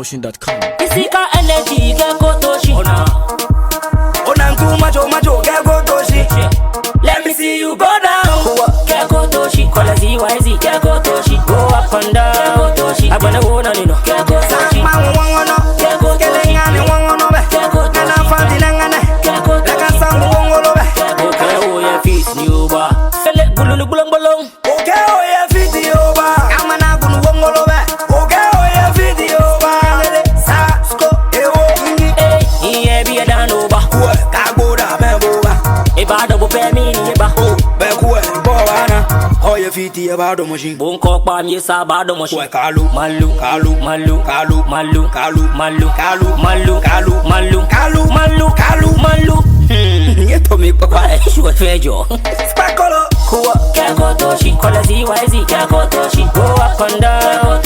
BadMotion.com. Isika energy, get go toshi. Ona too macho, get go toshi. Let me see you go down. Get go toshi. Call a ZYZ, get go toshi. Go up and down. Get go toshi. I wanna go on, get go toshi. Get go toshi. Get go toshi. Get go toshi. Okay, oh yeah, feet new bar. Fele bululu bulong bulong. Okay, oh yeah, video ba. Amana gunu wongolo ba. Okay, oh yeah, video ba. Sa sko ewo ingi. Yeah, be a down over. Kago da be boba. E ba do bo pe mi ni ba. Be kuwe bo wana. Oh yeah, fiti e ba do machine. Bon ko pa mi sa ba do mo shi. Kalu Malu, kalu malu, kalu malu, kalu malu, kalu malu, kalu malu, kalu malu, kalu malu. Yeto mi papa. Sure fejo. Spakolo. Get go toshi. Call a ZYZ. Get go toshi. Go up and down.